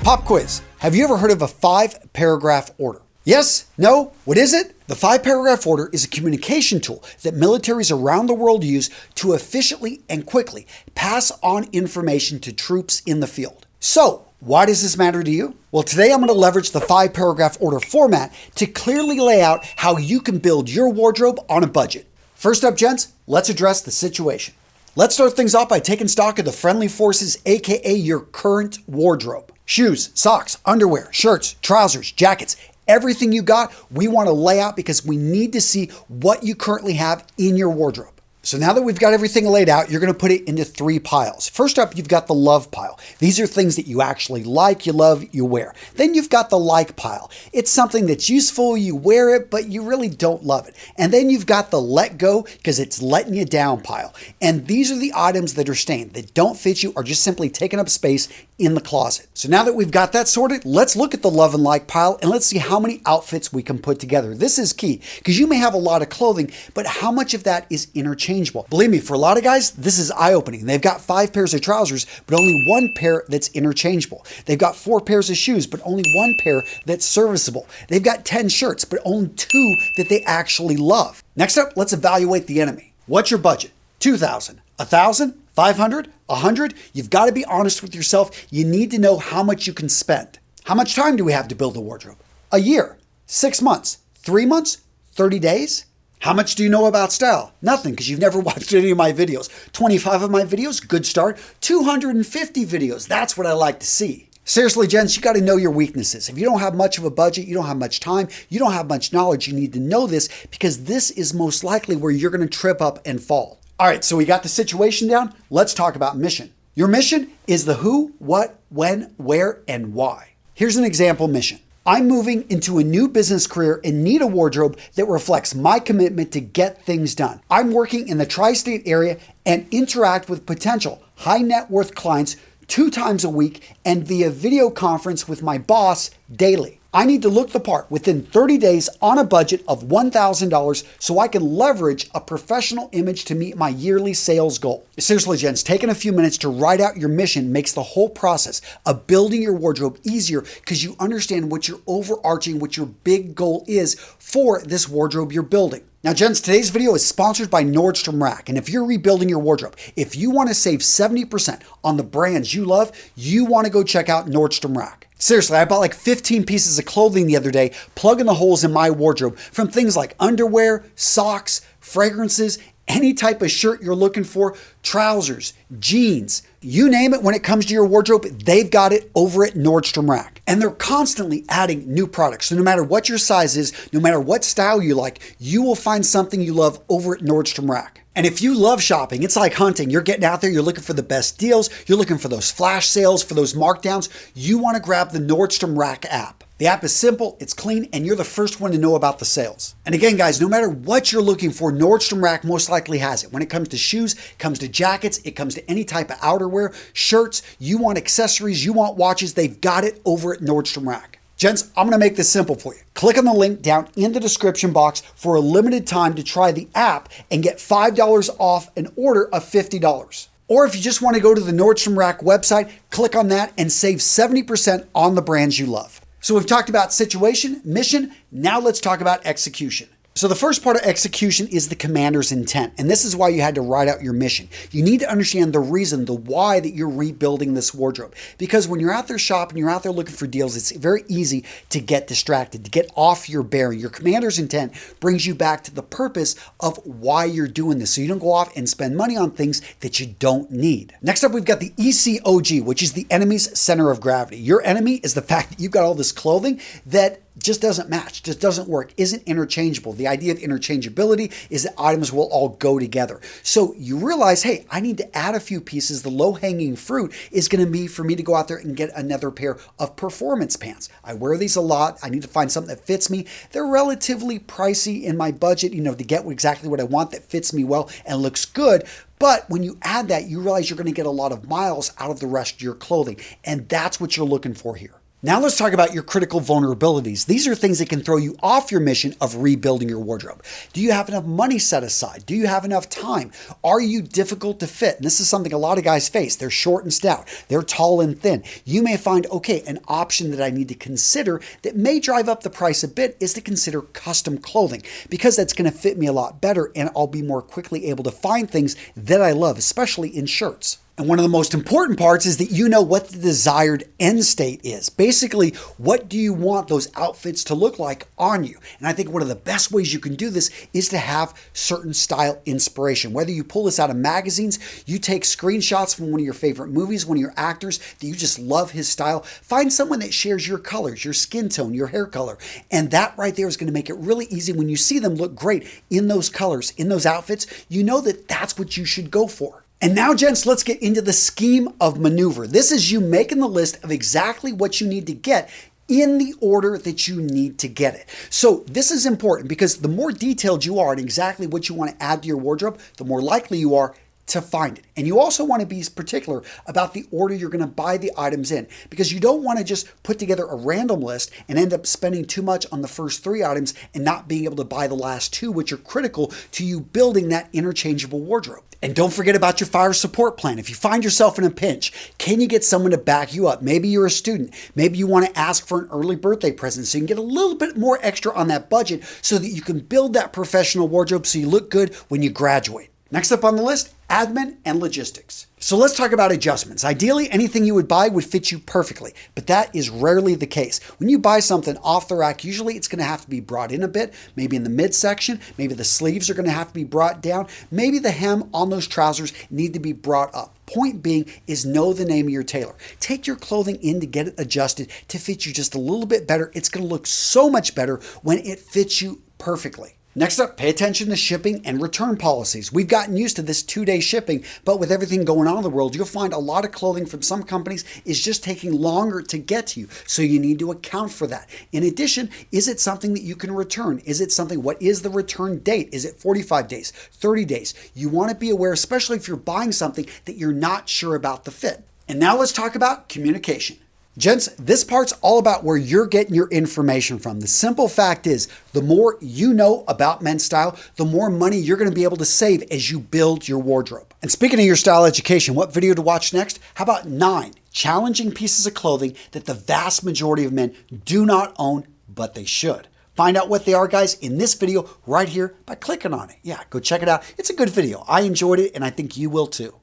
Pop quiz. Have you ever heard of a 5-paragraph order? Yes? No? What is it? The 5-paragraph order is a communication tool that militaries around the world use to efficiently and quickly pass on information to troops in the field. So, why does this matter to you? Well, today I'm going to leverage the 5-paragraph order format to clearly lay out how you can build your wardrobe on a budget. First up, gents, let's address the situation. Let's start things off by taking stock of the friendly forces, aka your current wardrobe. Shoes, socks, underwear, shirts, trousers, jackets, everything you got, we want to lay out because we need to see what you currently have in your wardrobe. So now that we've got everything laid out, you're going to put it into 3 piles. First up, you've got the love pile. These are things that you actually like, you love, you wear. Then you've got the like pile. It's something that's useful, you wear it, but you really don't love it. And then you've got the let go because it's letting you down pile. And these are the items that are stained, that don't fit you, or just simply taking up space in the closet. So now that we've got that sorted, let's look at the love and like pile and let's see how many outfits we can put together. This is key because you may have a lot of clothing, but how much of that is interchangeable? Believe me, for a lot of guys, this is eye-opening. They've got 5 pairs of trousers, but only 1 pair that's interchangeable. They've got 4 pairs of shoes, but only 1 pair that's serviceable. They've got 10 shirts, but only 2 that they actually love. Next up, let's evaluate the enemy. What's your budget? $2,000, $1,000, $500, $100? You've got to be honest with yourself. You need to know how much you can spend. How much time do we have to build a wardrobe? A year, 6 months, 3 months, 30 days? How much do you know about style? Nothing, because you've never watched any of my videos. 25 of my videos, good start. 250 videos, that's what I like to see. Seriously, gents, you got to know your weaknesses. If you don't have much of a budget, you don't have much time, you don't have much knowledge, you need to know this because this is most likely where you're going to trip up and fall. All right, so we got the situation down. Let's talk about mission. Your mission is the who, what, when, where, and why. Here's an example mission. I'm moving into a new business career and need a wardrobe that reflects my commitment to get things done. I'm working in the tri-state area and interact with potential high net worth clients 2 times a week and via video conference with my boss daily. I need to look the part within 30 days on a budget of $1,000 so I can leverage a professional image to meet my yearly sales goal. Seriously, gents, taking a few minutes to write out your mission makes the whole process of building your wardrobe easier because you understand what your overarching, what your big goal is for this wardrobe you're building. Now, gents, today's video is sponsored by Nordstrom Rack. And if you're rebuilding your wardrobe, if you want to save 70% on the brands you love, you want to go check out Nordstrom Rack. Seriously, I bought like 15 pieces of clothing the other day, plugging the holes in my wardrobe from things like underwear, socks, fragrances, any type of shirt you're looking for, trousers, jeans, you name it. When it comes to your wardrobe, they've got it over at Nordstrom Rack. And they're constantly adding new products. So no matter what your size is, no matter what style you like, you will find something you love over at Nordstrom Rack. And if you love shopping, it's like hunting. You're getting out there, you're looking for the best deals, you're looking for those flash sales, for those markdowns, you want to grab the Nordstrom Rack app. The app is simple, it's clean, and you're the first one to know about the sales. And again, guys, no matter what you're looking for, Nordstrom Rack most likely has it. When it comes to shoes, it comes to jackets, it comes to any type of outerwear, shirts, you want accessories, you want watches, they've got it over at Nordstrom Rack. Gents, I'm going to make this simple for you. Click on the link down in the description box for a limited time to try the app and get $5 off an order of $50. Or if you just want to go to the Nordstrom Rack website, click on that and save 70% on the brands you love. So we've talked about situation, mission, now let's talk about execution. So the first part of execution is the commander's intent, and this is why you had to write out your mission. You need to understand the reason, the why that you're rebuilding this wardrobe. Because when you're out there shopping, you're out there looking for deals, it's very easy to get distracted, to get off your bearing. Your commander's intent brings you back to the purpose of why you're doing this, so you don't go off and spend money on things that you don't need. Next up, we've got the ECOG, which is the enemy's center of gravity. Your enemy is the fact that you've got all this clothing that just doesn't match, just doesn't work, isn't interchangeable. The idea of interchangeability is that items will all go together. So you realize, hey, I need to add a few pieces. The low-hanging fruit is going to be for me to go out there and get another pair of performance pants. I wear these a lot. I need to find something that fits me. They're relatively pricey in my budget, to get exactly what I want that fits me well and looks good. But when you add that, you realize you're going to get a lot of miles out of the rest of your clothing. And that's what you're looking for here. Now let's talk about your critical vulnerabilities. These are things that can throw you off your mission of rebuilding your wardrobe. Do you have enough money set aside? Do you have enough time? Are you difficult to fit? And this is something a lot of guys face. They're short and stout. They're tall and thin. You may find, okay, an option that I need to consider that may drive up the price a bit is to consider custom clothing, because that's going to fit me a lot better and I'll be more quickly able to find things that I love, especially in shirts. And one of the most important parts is that you know what the desired end state is. Basically, what do you want those outfits to look like on you? And I think one of the best ways you can do this is to have certain style inspiration. Whether you pull this out of magazines, you take screenshots from one of your favorite movies, one of your actors that you just love his style, find someone that shares your colors, your skin tone, your hair color. And that right there is going to make it really easy when you see them look great in those colors, in those outfits. You know that that's what you should go for. And now, gents, let's get into the scheme of maneuver. This is you making the list of exactly what you need to get in the order that you need to get it. So this is important because the more detailed you are in exactly what you want to add to your wardrobe, the more likely you are to find it. And you also want to be particular about the order you're going to buy the items in, because you don't want to just put together a random list and end up spending too much on the first 3 items and not being able to buy the last 2, which are critical to you building that interchangeable wardrobe. And don't forget about your fire support plan. If you find yourself in a pinch, can you get someone to back you up? Maybe you're a student. Maybe you want to ask for an early birthday present so you can get a little bit more extra on that budget so that you can build that professional wardrobe so you look good when you graduate. Next up on the list, admin and logistics. So let's talk about adjustments. Ideally, anything you would buy would fit you perfectly, but that is rarely the case. When you buy something off the rack, usually it's going to have to be brought in a bit, maybe in the midsection, maybe the sleeves are going to have to be brought down, maybe the hem on those trousers need to be brought up. Point being is know the name of your tailor. Take your clothing in to get it adjusted to fit you just a little bit better. It's going to look so much better when it fits you perfectly. Next up, pay attention to shipping and return policies. We've gotten used to this 2-day shipping, but with everything going on in the world, you'll find a lot of clothing from some companies is just taking longer to get to you. So you need to account for that. In addition, is it something that you can return? Is it something, what is the return date? Is it 45 days, 30 days? You want to be aware, especially if you're buying something that you're not sure about the fit. And now let's talk about communication. Gents, this part's all about where you're getting your information from. The simple fact is, the more you know about men's style, the more money you're going to be able to save as you build your wardrobe. And speaking of your style education, what video to watch next? How about 9 challenging pieces of clothing that the vast majority of men do not own, but they should? Find out what they are, guys, in this video right here by clicking on it. Yeah, go check it out. It's a good video. I enjoyed it, and I think you will too.